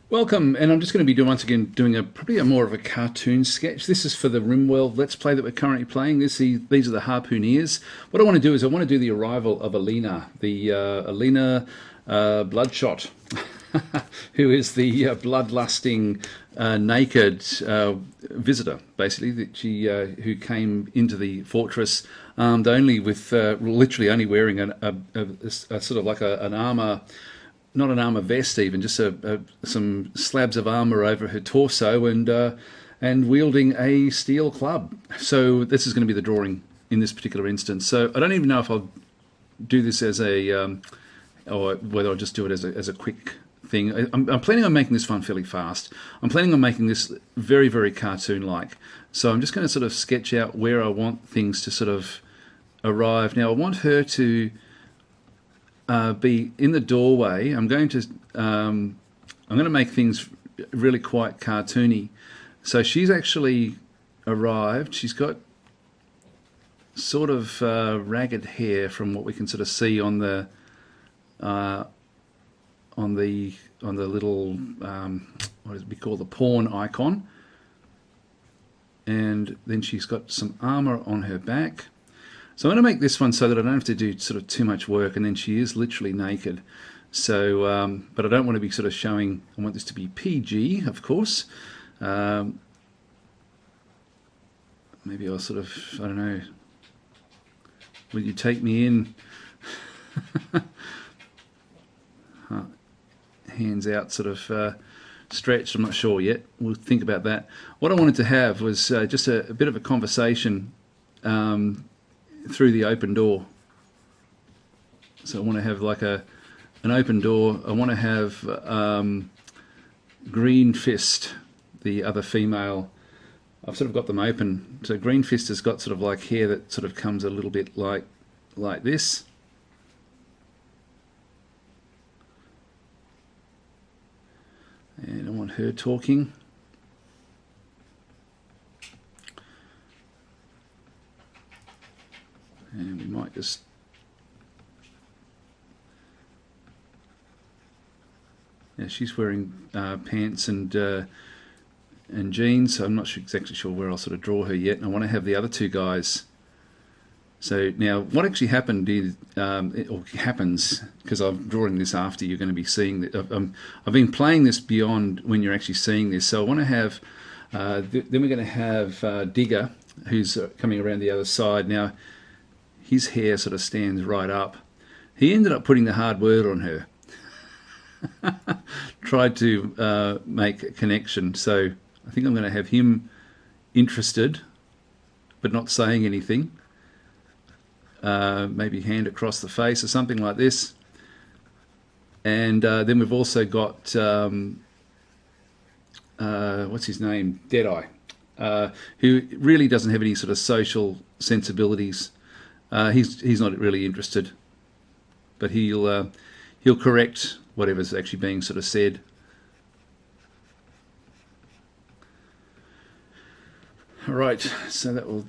Welcome, and I'm just going to be once again doing probably a more of a cartoon sketch. This is for the RimWorld Let's Play that we're currently playing. These are the Harpooneers. What I want to do is I want to do the arrival of Alina, the Alina Bloodshot, who is the bloodlusting naked visitor, basically, that who came into the fortress armed only with literally only wearing a sort of like an armor. Not an armor vest, even just some slabs of armor over her torso, and wielding a steel club. So this is going to be the drawing in this particular instance. So I don't even know if I'll do this as or whether I'll just do it as a quick thing. I'm planning on making this one fairly fast. I'm planning on making this very, very cartoon-like. So I'm just going to sort of sketch out where I want things to sort of arrive. Now I want her to be in the doorway. I'm going to make things really quite cartoony. So she's actually arrived. She's got sort of ragged hair from what we can sort of see on the little what is it we call the pawn icon. And then she's got some armor on her back. So I'm going to make this one so that I don't have to do sort of too much work, and then she is literally naked. So, but I don't want to be sort of showing, I want this to be PG, of course. Maybe I'll sort of, I don't know, will you take me in? Hands out, sort of stretched, I'm not sure yet. We'll think about that. What I wanted to have was just a bit of a conversation through the open door. So I want to have like an open door. I want to have Green Fist, the other female. I've sort of got them open. So Green Fist has got sort of like hair that sort of comes a little bit like this. And I want her talking. And we might just she's wearing pants and jeans, so I'm not exactly sure where I'll sort of draw her yet. And I want to have the other two guys. So now what actually happened is, or happens, because I'm drawing this after you're going to be seeing that. I've been playing this beyond when you're actually seeing this. So I want to have, then we're going to have Digger, who's coming around the other side. Now, his hair sort of stands right up. He ended up putting the hard word on her. Tried to make a connection. So I think I'm going to have him interested, but not saying anything. Maybe hand across the face or something like this. And then we've also got, what's his name? Deadeye, who really doesn't have any sort of social sensibilities. He's not really interested, but he'll correct whatever's actually being sort of said. All right, so that will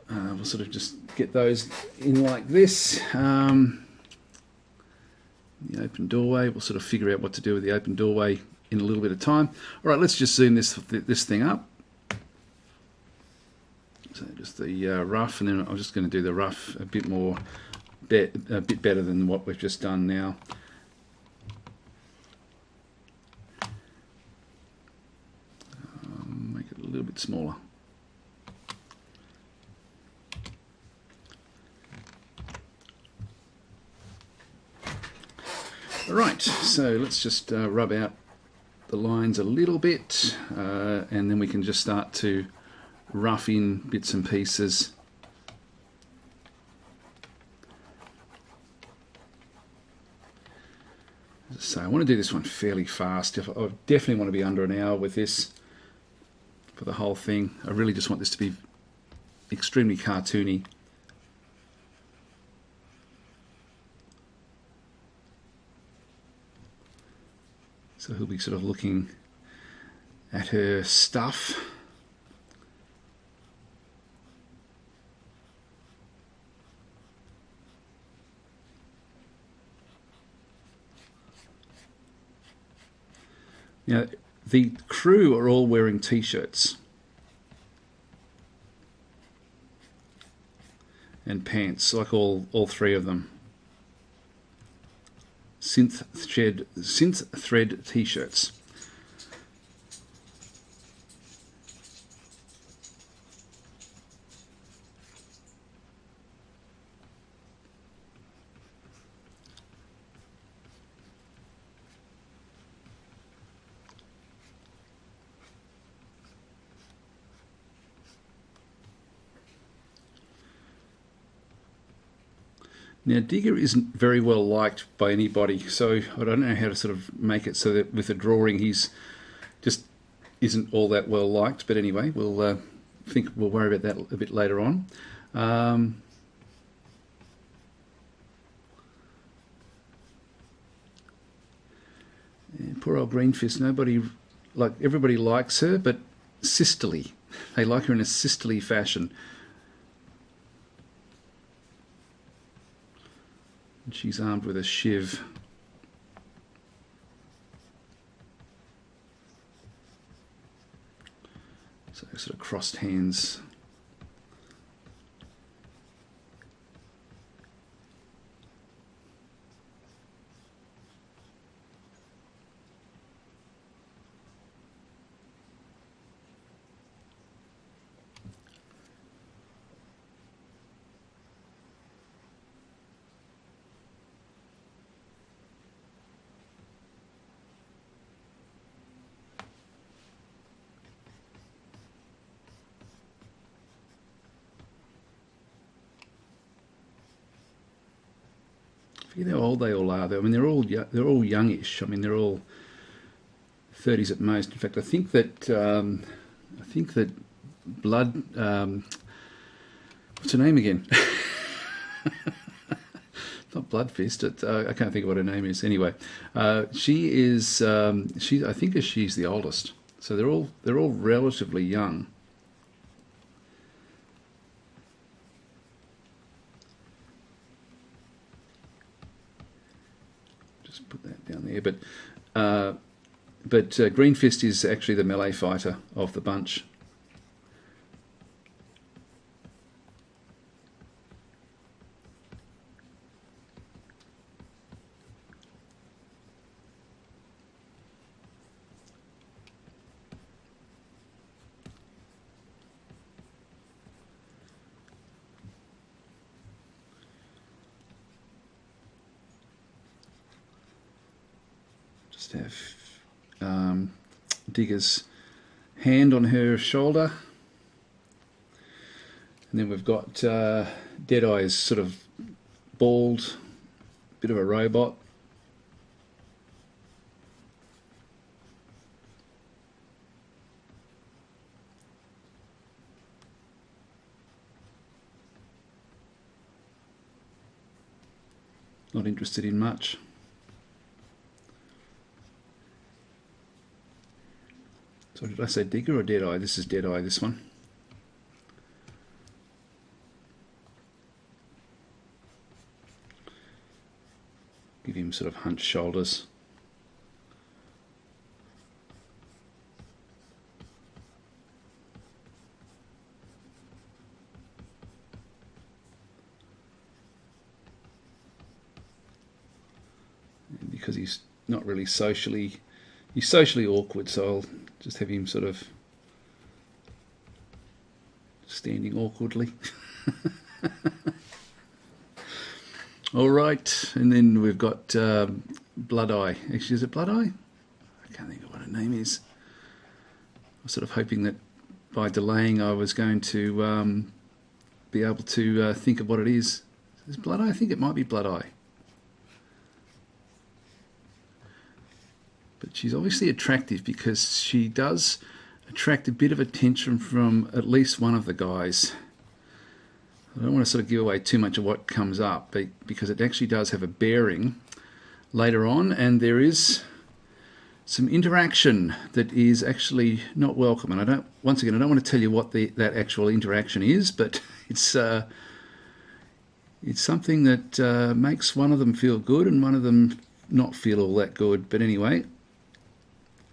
we'll sort of just get those in like this. The open doorway. We'll sort of figure out what to do with the open doorway in a little bit of time. All right, let's just zoom this thing up. So just the rough, and then I'm just going to do the rough a bit more, a bit better than what we've just done now. Make it a little bit smaller. All right, so let's just rub out the lines a little bit, and then we can just start to rough in bits and pieces. So I want to do this one fairly fast. I definitely want to be under an hour with this for the whole thing. I really just want this to be extremely cartoony. So he'll be sort of looking at her stuff. Now, the crew are all wearing t-shirts and pants, like all three of them. Synth thread t-shirts. Now, Digger isn't very well liked by anybody, so I don't know how to sort of make it so that with the drawing he's just isn't all that well liked. But anyway, we'll worry about that a bit later on. Yeah, poor old Greenfist. Everybody likes her, but sisterly. They like her in a sisterly fashion. And she's armed with a shiv. So sort of crossed hands. I forget how old they all are, though. I mean, they're all youngish. I mean, they're all 30s at most. In fact, I think that Blood, what's her name again? Not Bloodfist. I can't think of what her name is. Anyway, she is. I think she's the oldest. So they're all relatively young. Put that down there, but Greenfist is actually the melee fighter of the bunch. Have Digger's hand on her shoulder, and then we've got Deadeye's sort of bald, bit of a robot. Not interested in much. So did I say Digger or Deadeye? This is Deadeye, this one. Give him sort of hunched shoulders. And because he's not really socially awkward, so I'll just have him sort of standing awkwardly. All right, and then we've got Bloodeye. Actually, is it Bloodeye? I can't think of what her name is. I was sort of hoping that by delaying I was going to be able to think of what it is. Is it Bloodeye? I think it might be Bloodeye. But she's obviously attractive because she does attract a bit of attention from at least one of the guys. I don't want to sort of give away too much of what comes up, because it actually does have a bearing later on, and there is some interaction that is actually not welcome. And I don't want to tell you what that actual interaction is, but it's something that makes one of them feel good and one of them not feel all that good. But anyway,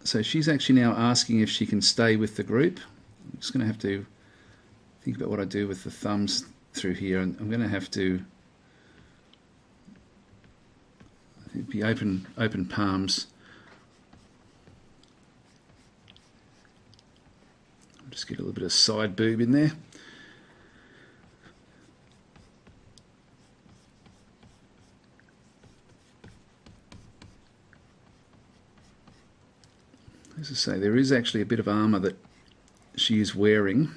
So she's actually now asking if she can stay with the group. I'm just going to have to think about what I do with the thumbs through here, and I'm going to have to be open palms. I'll just get a little bit of side boob in there. As I say, there is actually a bit of armour that she is wearing.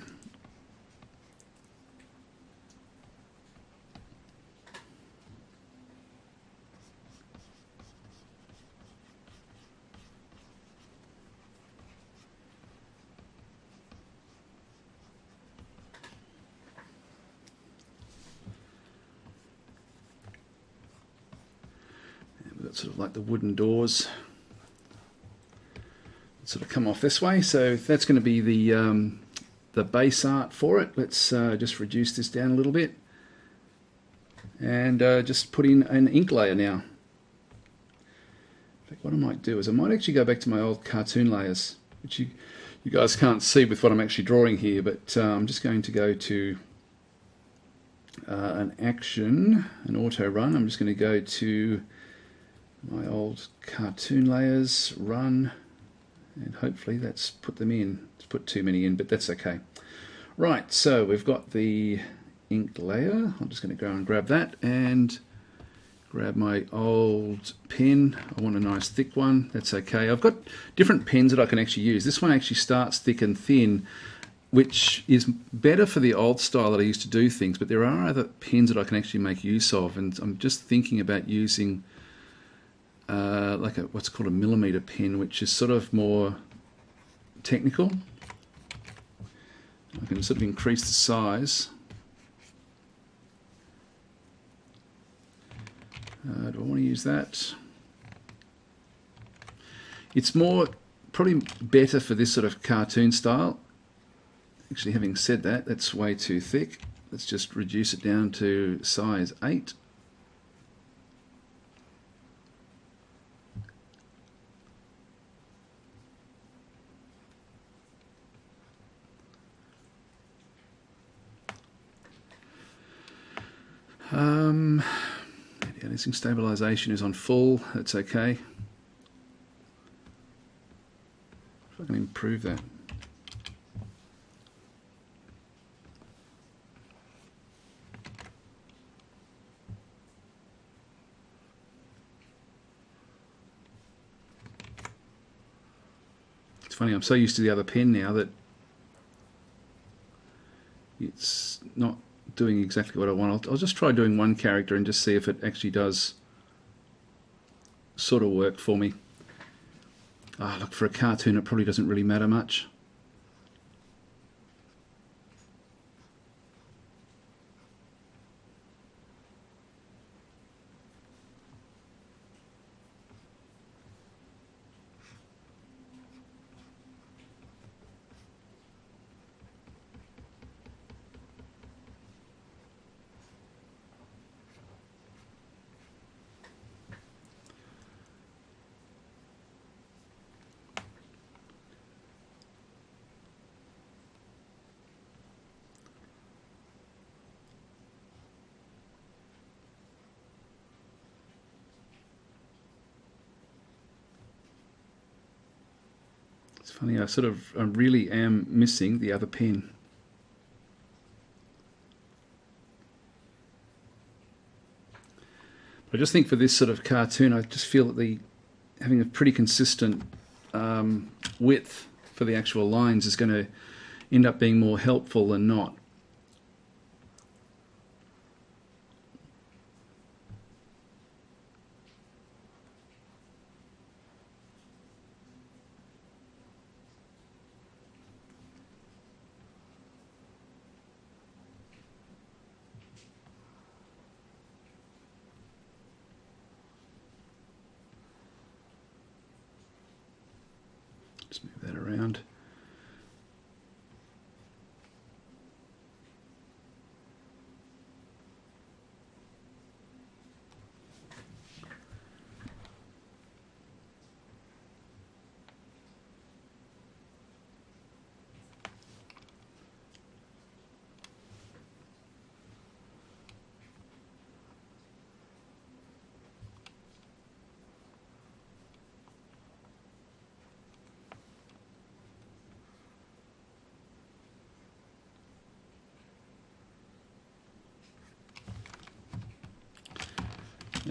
And we've got sort of like the wooden doors sort of come off this way, so that's going to be the base art for it. Let's just reduce this down a little bit and just put in an ink layer now. In fact, what I might do is I might actually go back to my old cartoon layers, which you guys can't see with what I'm actually drawing here, but I'm just going to go to an action, an auto run. I'm just going to go to my old cartoon layers, run, and hopefully that's put them in. It's put too many in, but that's okay. Right, so we've got the ink layer. I'm just going to go and grab that and grab my old pen. I want a nice thick one. That's okay. I've got different pens that I can actually use. This one actually starts thick and thin, which is better for the old style that I used to do things, but there are other pens that I can actually make use of, and I'm just thinking about using like what's called a millimeter pen, which is sort of more technical. I can sort of increase the size. Do I want to use that? It's more probably better for this sort of cartoon style. Actually, having said that, that's way too thick. Let's just reduce it down to size 8. Aliasing stabilization is on full. That's okay. If I can improve that. It's funny, I'm so used to the other pen now that it's not doing exactly what I want. I'll just try doing one character and just see if it actually does sort of work for me. Look, for a cartoon it probably doesn't really matter much. It's funny, I really am missing the other pen. But I just think for this sort of cartoon, I just feel that having a pretty consistent width for the actual lines is going to end up being more helpful than not. Just move that around.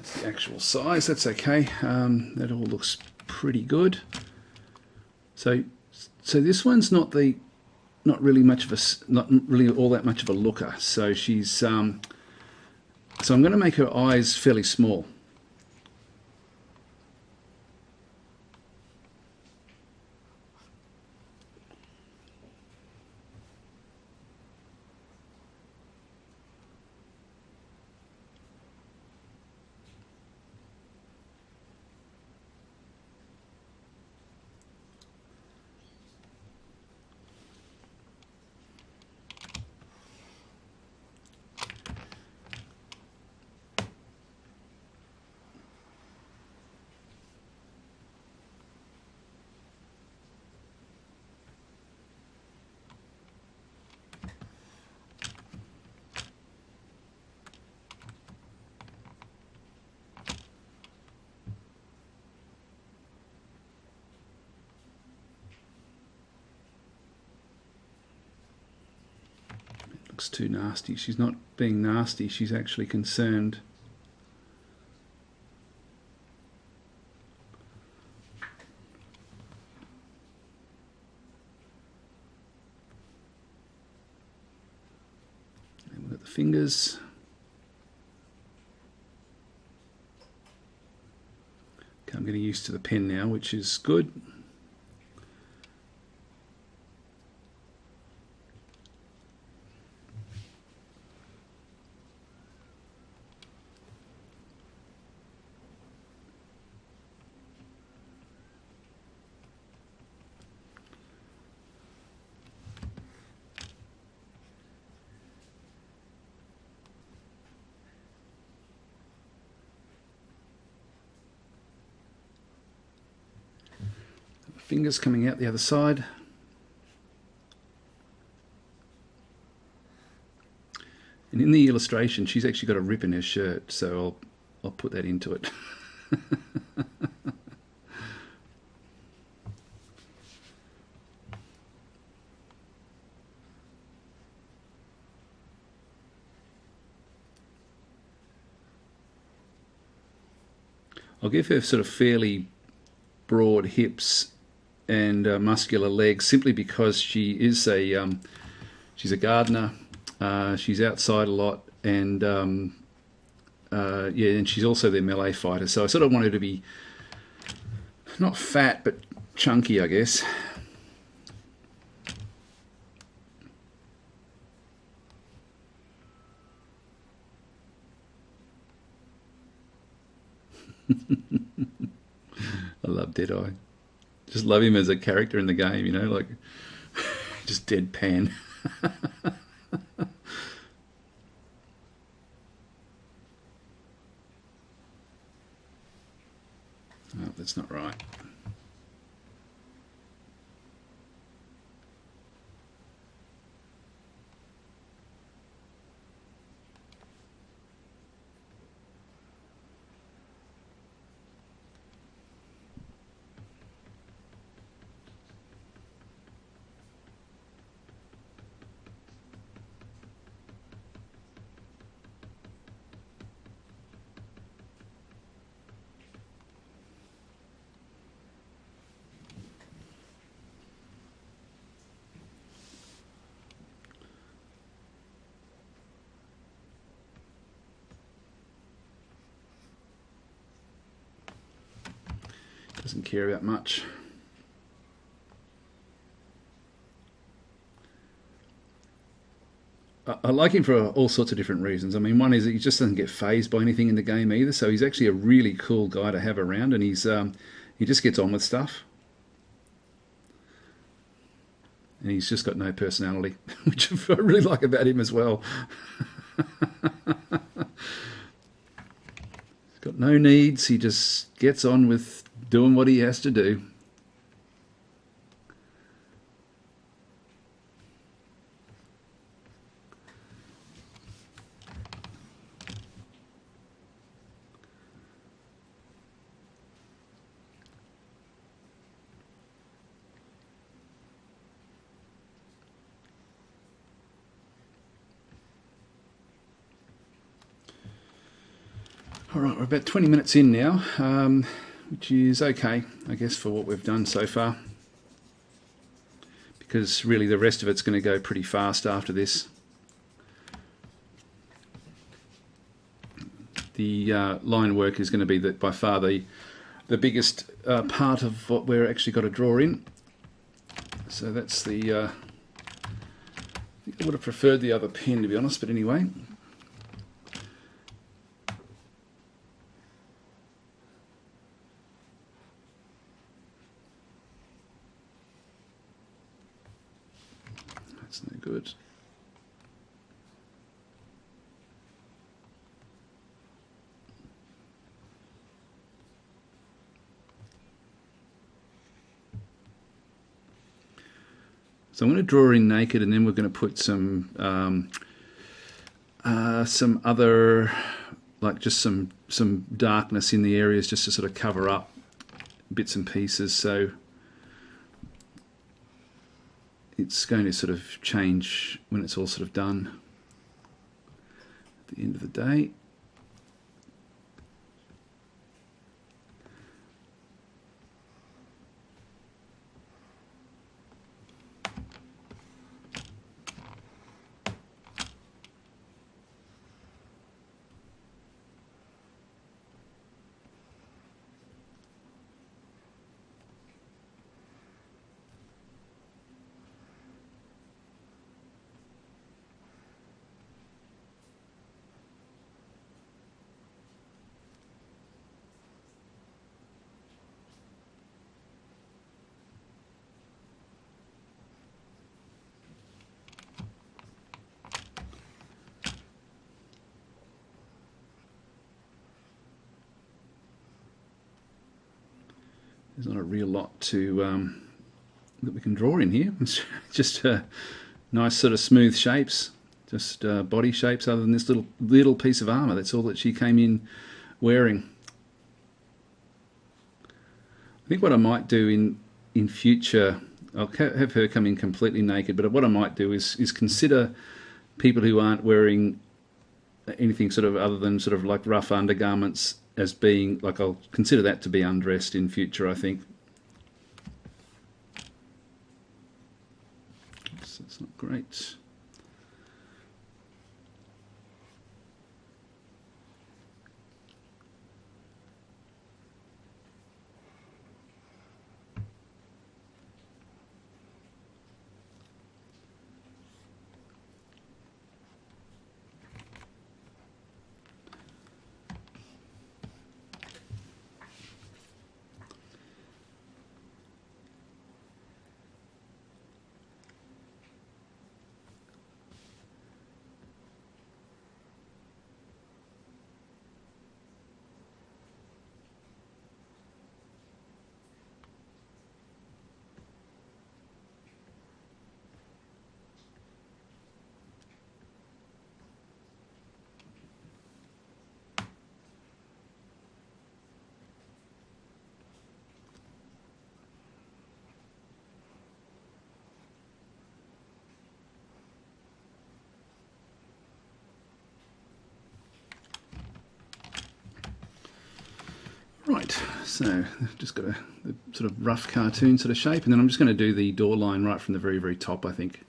That's the actual size. That's okay. That all looks pretty good. So this one's not really all that much of a looker. So she's so I'm going to make her eyes fairly small. Looks too nasty. She's not being nasty, she's actually concerned. And we've got the fingers. Okay, I'm getting used to the pen now, which is good. Fingers coming out the other side. And in the illustration, she's actually got a rip in her shirt, so I'll put that into it. I'll give her sort of fairly broad hips and muscular legs, simply because she is she's a gardener. She's outside a lot, and yeah, and she's also their melee fighter. So I sort of want her to be not fat but chunky, I guess. I love Deadeye. Just love him as a character in the game, you know, like just deadpan. Oh, that's not right. Doesn't care about much. I like him for all sorts of different reasons. I mean, one is that he just doesn't get fazed by anything in the game either, so he's actually a really cool guy to have around, and he just gets on with stuff. And he's just got no personality, which I really like about him as well. He's got no needs, he just gets on with doing what he has to do. All right, we're about 20 minutes in now, which is okay, I guess, for what we've done so far. Because really the rest of it's going to go pretty fast after this. The line work is going to be by far the biggest part of what we're actually got to draw in. So that's the... I think I would have preferred the other pen, to be honest, but anyway. That's no good. So I'm going to draw in naked, and then we're going to put some other, like just some darkness in the areas, just to sort of cover up bits and pieces. So it's going to sort of change when it's all sort of done at the end of the day. There's not a real lot to that we can draw in here. It's just nice sort of smooth shapes, just body shapes. Other than this little piece of armour, that's all that she came in wearing. I think what I might do in future, I'll have her come in completely naked. But what I might do is consider people who aren't wearing anything sort of other than sort of like rough undergarments as being, like, I'll consider that to be undressed in future, I think. Oops, that's not great. Right, so I've just got a sort of rough cartoon sort of shape, and then I'm just going to do the door line right from the very, very top, I think.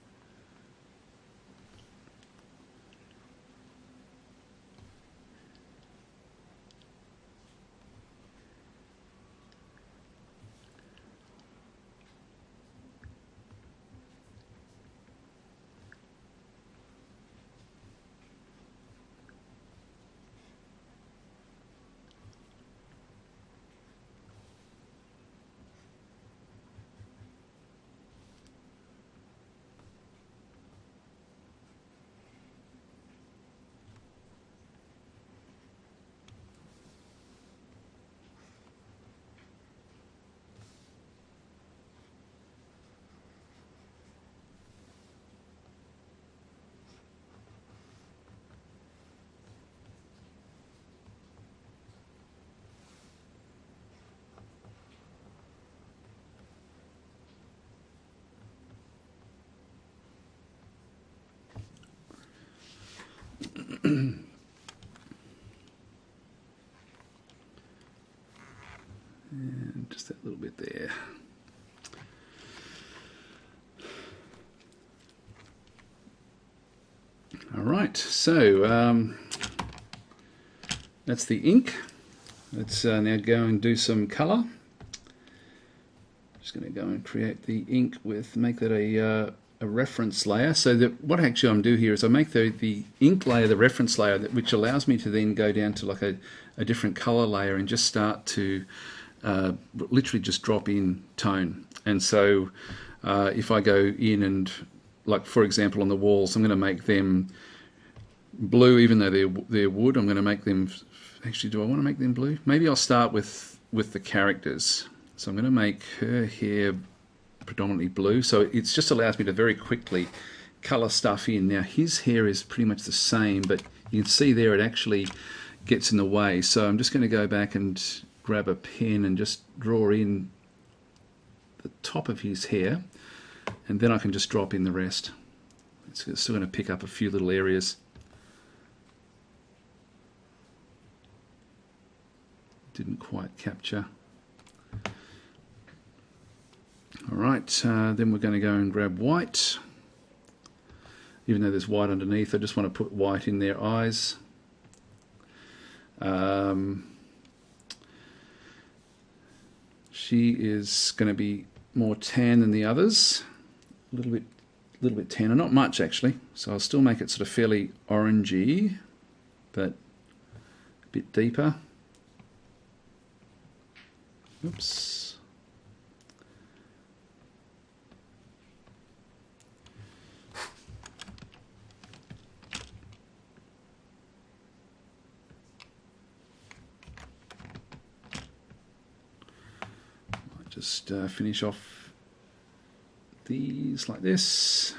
And just that little bit there. All right, so that's the ink. Let's now go and do some colour. Just going to go and create the ink make that a reference layer. So that what actually I'm doing here is I make the ink layer the reference layer, which allows me to then go down to like a different colour layer and just start to literally just drop in tone. And so if I go in and, like for example on the walls, I'm going to make them blue even though they're wood. I'm going to make them, actually do I want to make them blue? Maybe I'll start with the characters. So I'm going to make her hair predominantly blue. So it just allows me to very quickly colour stuff in. Now his hair is pretty much the same, but you can see there it actually gets in the way. So I'm just going to go back and grab a pen and just draw in the top of his hair, and then I can just drop in the rest. It's still going to pick up a few little areas. Didn't quite capture. Alright, then we're going to go and grab white. Even though there's white underneath, I just want to put white in their eyes. She is going to be more tan than the others. A little bit tanner, not much actually. So I'll still make it sort of fairly orangey, but a bit deeper. Oops. Just finish off these like this.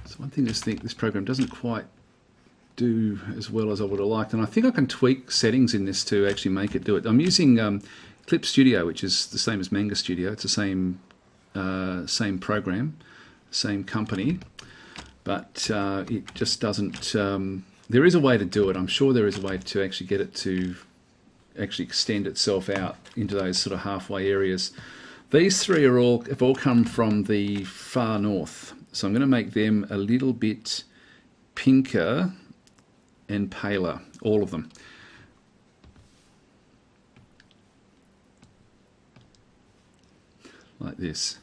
So one thing I just think this program doesn't quite do as well as I would have liked, and I think I can tweak settings in this to actually make it do it. I'm using Clip Studio, which is the same as Manga Studio. It's the same program, same company. But it just doesn't, there is a way to do it. I'm sure there is a way to actually get it to actually extend itself out into those sort of halfway areas. These three have all come from the far north. So I'm going to make them a little bit pinker and paler, all of them. Like this.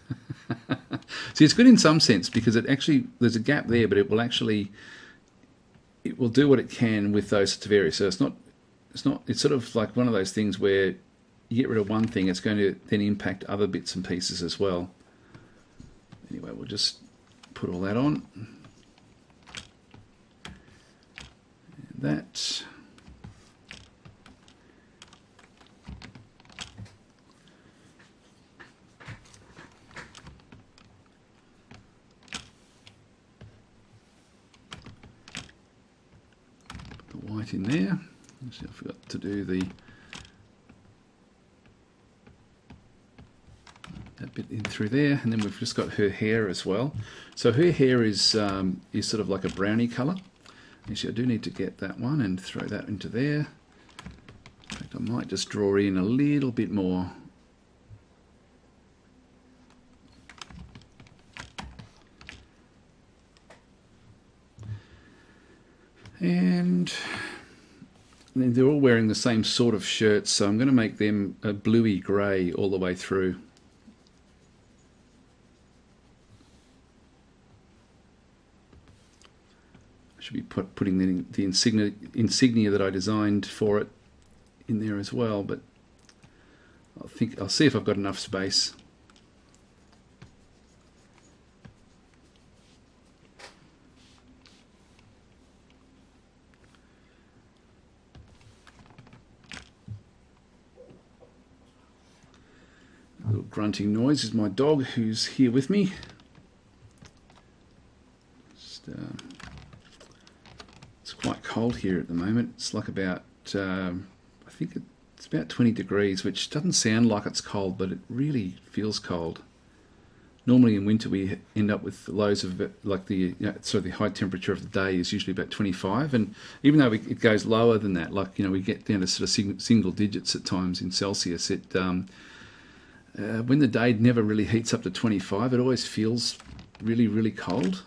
See, it's good in some sense because it actually, there's a gap there, but it will do what it can with those sorts of areas. So it's sort of like one of those things where you get rid of one thing, it's going to then impact other bits and pieces as well. Anyway, we'll just put all that on. And that. White in there. Actually, I forgot to do that bit in through there, and then we've just got her hair as well. So her hair is sort of like a brownie colour. Actually, I do need to get that one and throw that into there. In fact, I might just draw in a little bit more. And they're all wearing the same sort of shirts, so I'm going to make them a bluey grey all the way through. I should be putting the insignia that I designed for it in there as well, but I'll see if I've got enough space. Little grunting noise is my dog who's here with me. It's quite cold here at the moment. It's like about, I think it's about 20 degrees, which doesn't sound like it's cold, but it really feels cold. Normally in winter we end up with lows of like the sort of the high temperature of the day is usually about 25, and even though it goes lower than that, like we get down to sort of single digits at times in Celsius. When the day never really heats up to 25, it always feels really, really cold.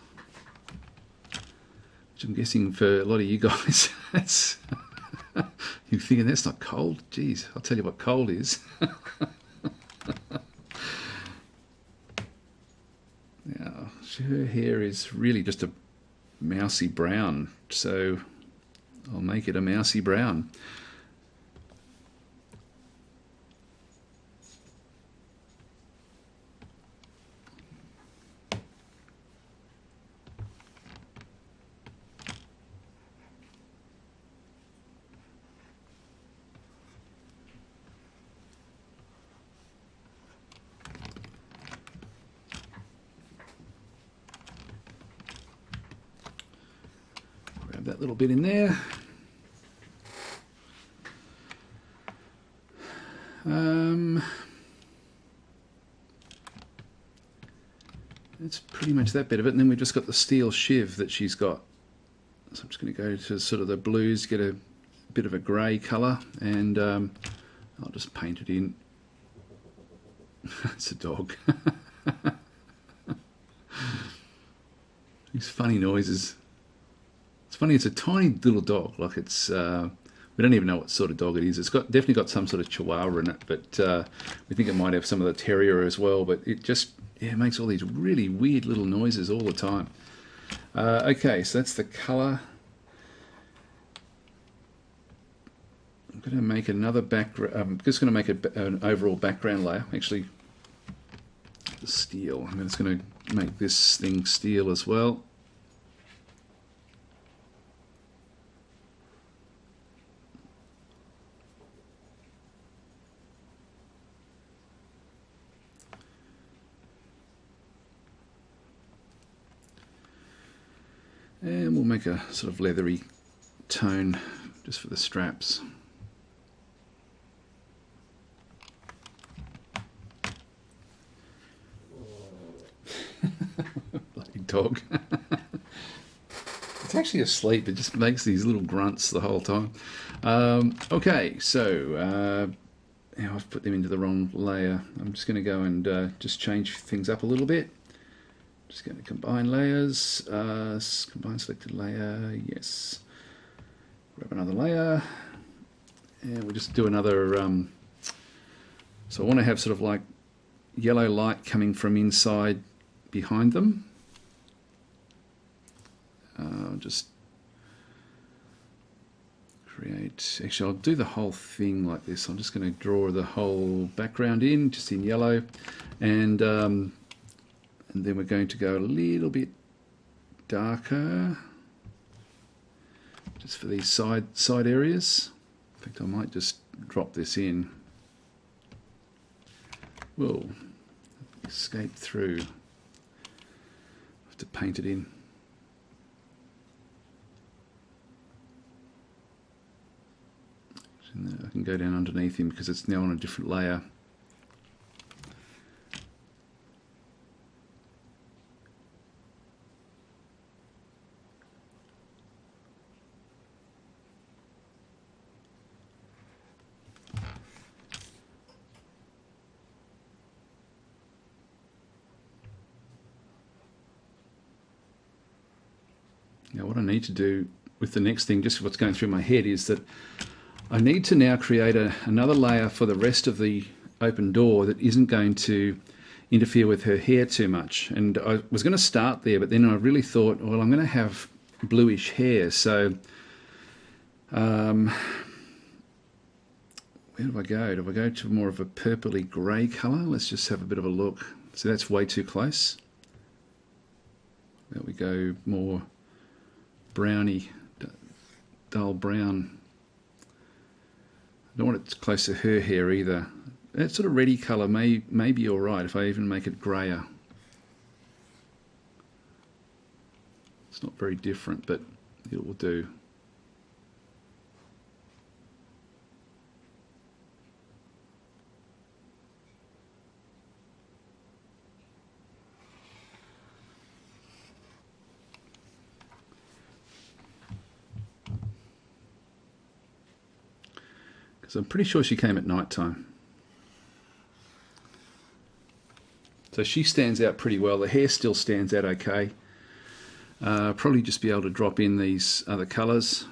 Which I'm guessing for a lot of you guys, that's you're thinking that's not cold. Geez, I'll tell you what cold is. Now, her hair is really just a mousy brown, so I'll make it a mousy brown. That little bit in there. That's pretty much that bit of it, and then we've just got the steel shiv that she's got. So I'm just going to go to sort of the blues, get a bit of a grey colour, and I'll just paint it in. It's a dog. These funny noises. It's funny, it's a tiny little dog, like it's, we don't even know what sort of dog it is. It's definitely got some sort of chihuahua in it, but we think it might have some of the terrier as well, but it just, it makes all these really weird little noises all the time. Okay, so that's the colour. I'm going to make another background, I'm just going to make an overall background layer, actually, the steel. I'm just going to make this thing steel as well. And we'll make a sort of leathery tone just for the straps. Bloody dog. It's actually asleep, it just makes these little grunts the whole time. Okay, so now I've put them into the wrong layer. I'm just going to go and just change things up a little bit. Just going to combine layers, combine selected layer, yes. Grab another layer, and we'll just do another, so I want to have sort of like yellow light coming from inside behind them. Just create, actually I'll do the whole thing like this. I'm just going to draw the whole background in, just in yellow, and then we're going to go a little bit darker, just for these side areas. In fact, I might just drop this in. Whoa, escape through. I have to paint it in. I can go down underneath him because it's now on a different layer. Now what I need to do with the next thing, just what's going through my head, is that I need to now create another layer for the rest of the open door that isn't going to interfere with her hair too much. And I was going to start there, but then I really thought, well, I'm going to have bluish hair, so where do I go? Do I go to more of a purpley grey colour? Let's just have a bit of a look. So that's way too close. There we go, more browny, dull brown. I don't want it close to her hair either. That sort of reddy colour may be alright if I even make it greyer. It's not very different, but it will do. So I'm pretty sure she came at night time. So she stands out pretty well. The hair still stands out okay. Probably just be able to drop in these other colours.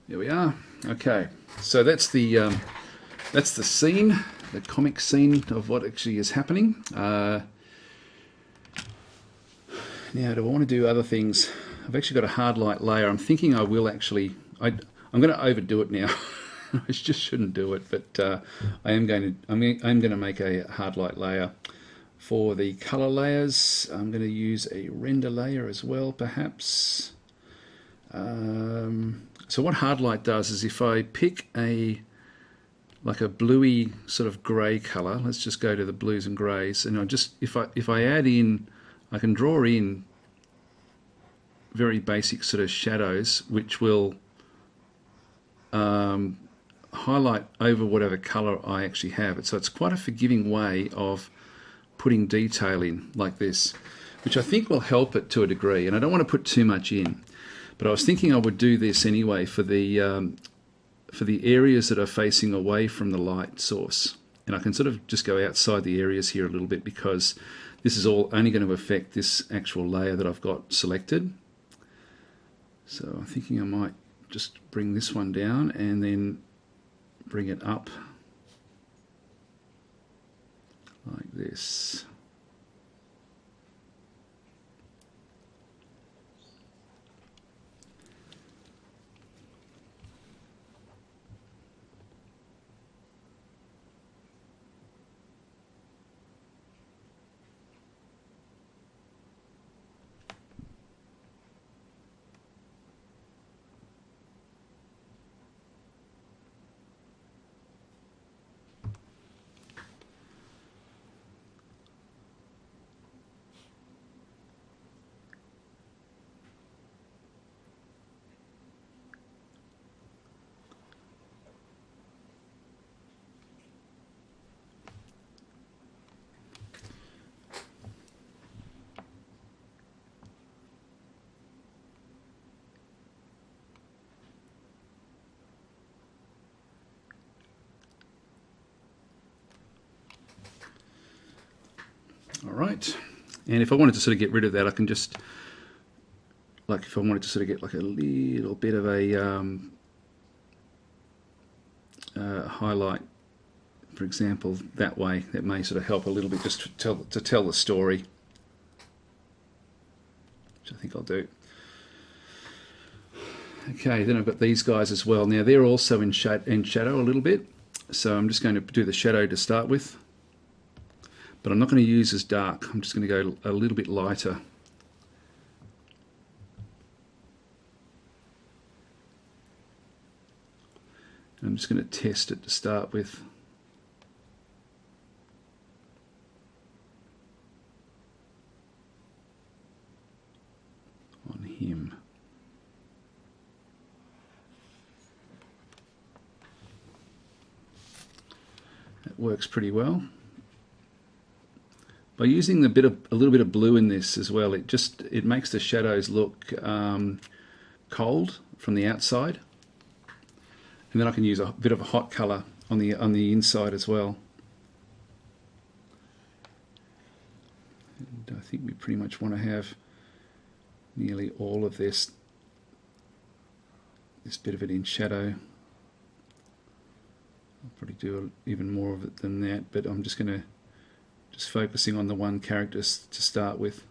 There we are. Okay, so that's the scene, the comic scene of what actually is happening. Now, do I want to do other things? I've actually got a hard light layer. I'm thinking I will actually. I'm going to overdo it now. I just shouldn't do it, but I'm going to make a hard light layer. For the color layers, I'm going to use a render layer as well, perhaps. So what hard light does is if I pick like a bluey sort of grey color, let's just go to the blues and greys, and if I add in, I can draw in very basic sort of shadows, which will highlight over whatever color I actually have. So it's quite a forgiving way of putting detail in like this, which I think will help it to a degree. And I don't want to put too much in, but I was thinking I would do this anyway for the areas that are facing away from the light source. And I can sort of just go outside the areas here a little bit, because this is all only going to affect this actual layer that I've got selected. So I'm thinking I might just bring this one down and then bring it up like this. All right, and if I wanted to sort of get rid of that, I can just, like if I wanted to sort of get like a little bit of a highlight, for example, that way, that may sort of help a little bit just to tell the story, which I think I'll do. Okay, then I've got these guys as well. Now they're also in shadow a little bit, so I'm just going to do the shadow to start with. But I'm not going to use as dark. I'm just going to go a little bit lighter. And I'm just going to test it to start with. On him. That works pretty well. By using a little bit of blue in this as well, it makes the shadows look cold from the outside, and then I can use a bit of a hot color on the inside as well. And I think we pretty much want to have nearly all of this bit of it in shadow. I'll probably do even more of it than that, but I'm just focusing on the one character to start with.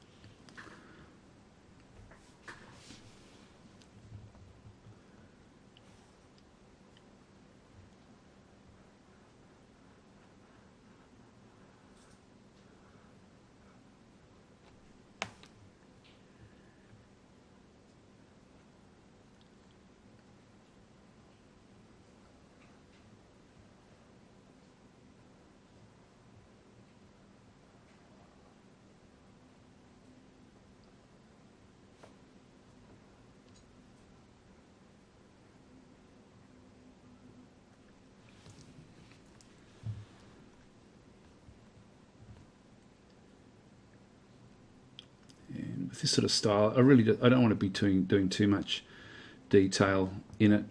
this sort of style, I don't want to be doing too much detail in it.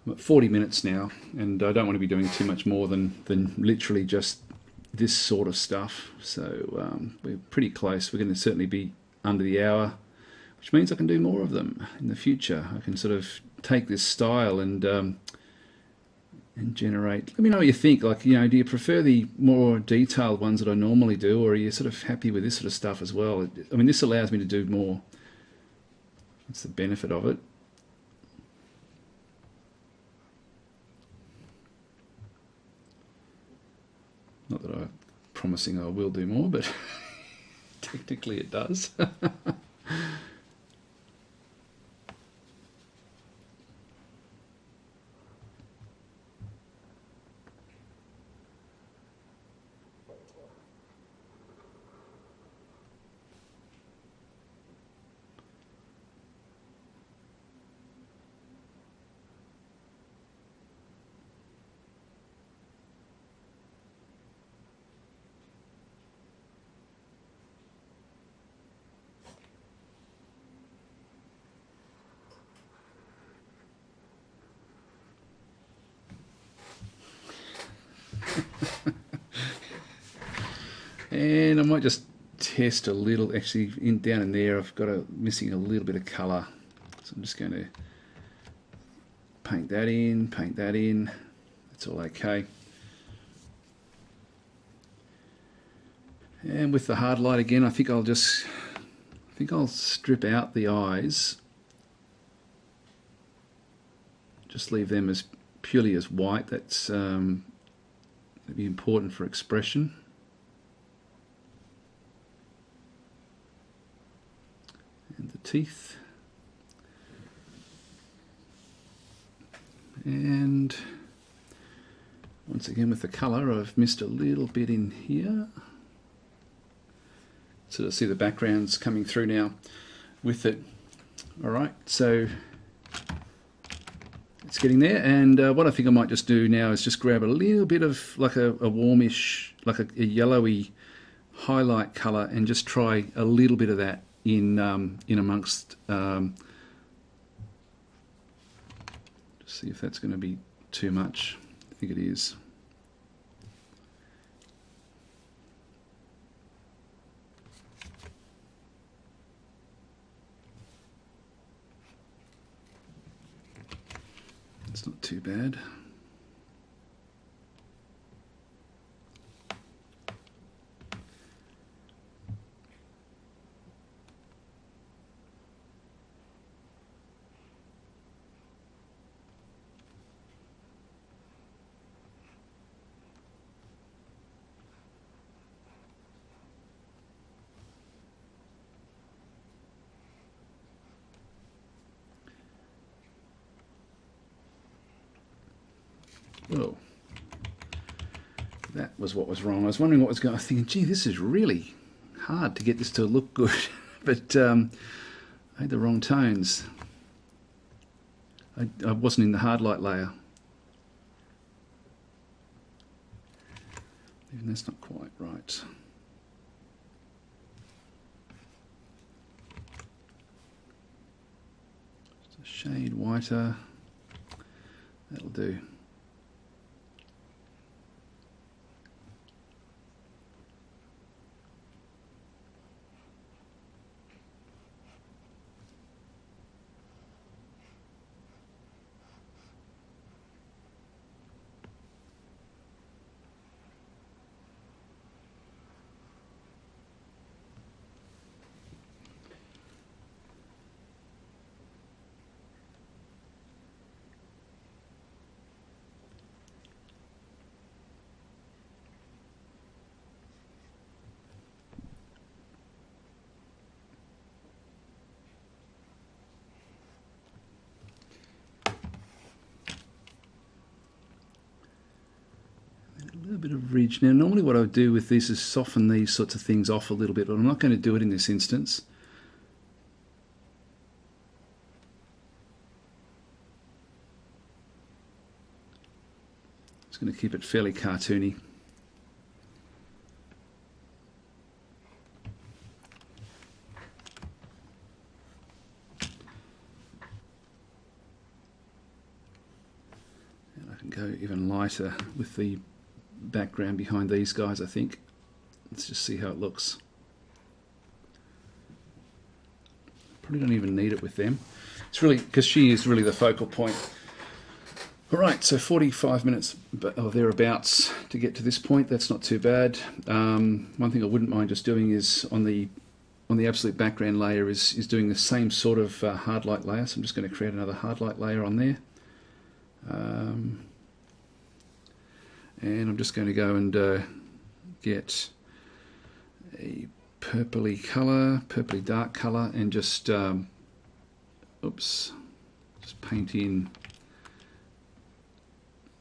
I'm at 40 minutes now, and I don't want to be doing too much more than literally just this sort of stuff. So we're pretty close. We're going to certainly be under the hour, which means I can do more of them in the future. I can sort of take this style and generate. Let me know what you think. Like, you know, do you prefer the more detailed ones that I normally do, or are you sort of happy with this sort of stuff as well? I mean, this allows me to do more. That's the benefit of it. Not that I'm promising I will do more, but technically it does. And I might just test a little, actually down in there I've got missing a little bit of colour. So I'm just going to paint that in, that's all okay. And with the hard light again, I think I'll strip out the eyes. Just leave them as purely as white. That's that'd be important for expression. And the teeth. And once again with the colour, I've missed a little bit in here. Sort of see the backgrounds coming through now with it. Alright, so it's getting there, and what I think I might just do now is just grab a little bit of like a warmish, like a yellowy highlight colour, and just try a little bit of that in amongst. Just see if that's going to be too much. I think it is. It's not too bad. Oh, that was what was wrong. I was wondering what was going on. I was thinking, gee, this is really hard to get this to look good. But I had the wrong tones. I wasn't in the hard light layer. Even that's not quite right. Just a shade whiter. That'll do. A bit of ridge. Now normally what I would do with this is soften these sorts of things off a little bit, but I'm not going to do it in this instance. going to keep it fairly cartoony. And I can go even lighter with the background behind these guys, I think. Let's just see how it looks. Probably don't even need it with them. It's really, because she is really the focal point. Alright, so 45 minutes or thereabouts to get to this point. That's not too bad. One thing I wouldn't mind just doing is on the absolute background layer is doing the same sort of hard light layer. So I'm just going to create another hard light layer on there. And I'm just going to go and get a purpley color, purpley dark color, and just just paint in.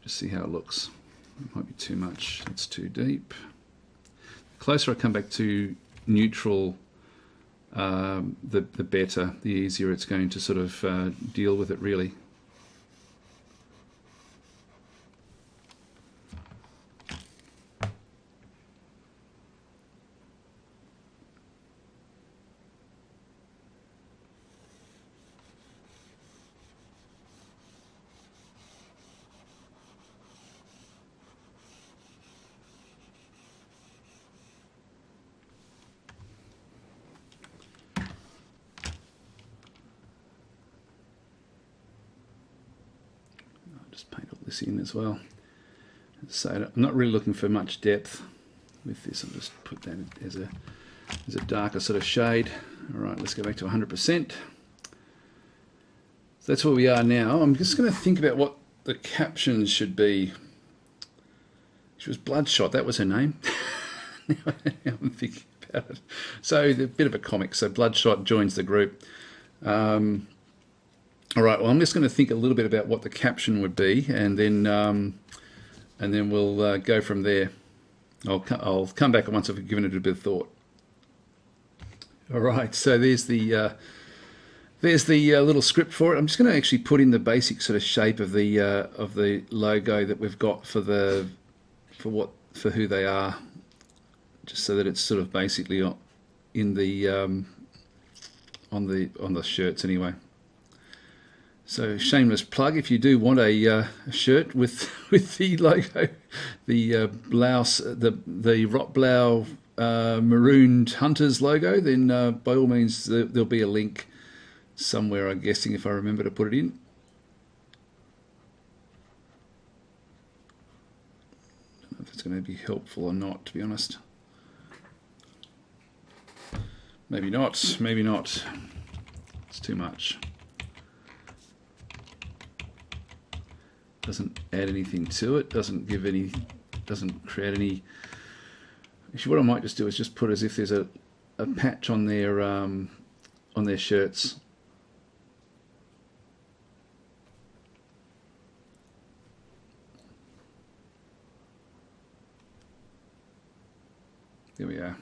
Just see how it looks. It might be too much. It's too deep. The closer I come back to neutral, the better, the easier it's going to sort of deal with it, really. Just paint all this in as well. So I'm not really looking for much depth with this. I'll just put that as a darker sort of shade. All right, let's go back to 100%. So that's where we are now. I'm just going to think about what the captions should be. She was Bloodshot. That was her name. Now I'm thinking about it. So a bit of a comic. So Bloodshot joins the group. All right, well, I'm just going to think a little bit about what the caption would be, and then we'll go from there. I'll come back once I've given it a bit of thought. All right, so there's the little script for it. I'm just going to actually put in the basic sort of shape of the logo that we've got for who they are, just so that it's sort of basically in the on the shirts anyway. So shameless plug, if you do want a shirt with the logo, the blouse, the Rotblau marooned hunters logo, then by all means there'll be a link somewhere, I'm guessing, if I remember to put it in. I don't know if it's going to be helpful or not, to be honest. Maybe not, maybe not. It's too much. Doesn't add anything to it, doesn't create any. Actually, what I might just do is just put as if there's a patch on their shirts. There we are.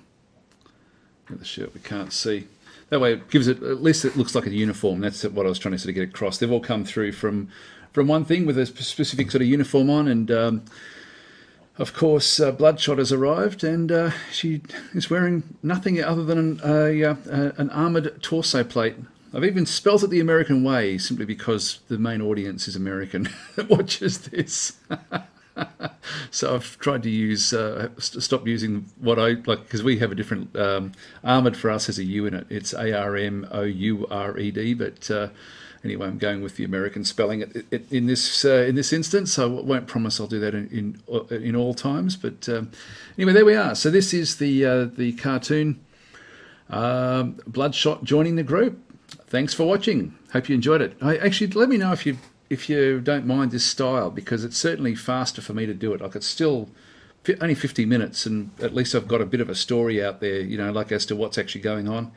Got the shirt we can't see. That way it gives it, at least it looks like a uniform. That's what I was trying to sort of get across. They've all come through from one thing with a specific sort of uniform on, and of course Bloodshot has arrived, and she is wearing nothing other than an armoured torso plate. I've even spelt it the American way, simply because the main audience is American that watches this. So I've tried to use stop using what I like, because we have a different armoured for us has a U in it. It's ARMOURED, but anyway, I'm going with the American spelling in this instance. So I won't promise I'll do that in all times. But anyway, there we are. So this is the cartoon Bloodshot joining the group. Thanks for watching. Hope you enjoyed it. Actually, let me know if you don't mind this style, because it's certainly faster for me to do it. Like, it's still only 50 minutes, and at least I've got a bit of a story out there, like as to what's actually going on.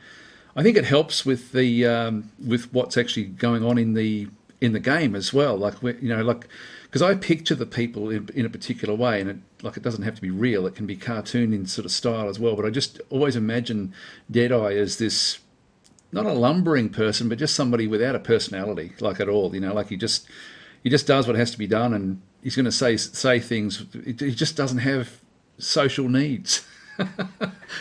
I think it helps with the with what's actually going on in the game as well. Like, because I picture the people in a particular way, and it doesn't have to be real. It can be cartoon in sort of style as well. But I just always imagine Deadeye as this, not a lumbering person, but just somebody without a personality, like at all. Like he just does what has to be done, and he's going to say things. He just doesn't have social needs.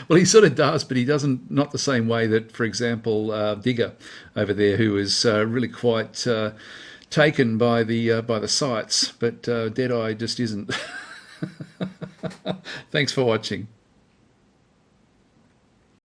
Well, he sort of does, but he doesn't, not the same way that, for example, Digger over there, who is really quite taken by the sights, but Deadeye just isn't. Thanks for watching.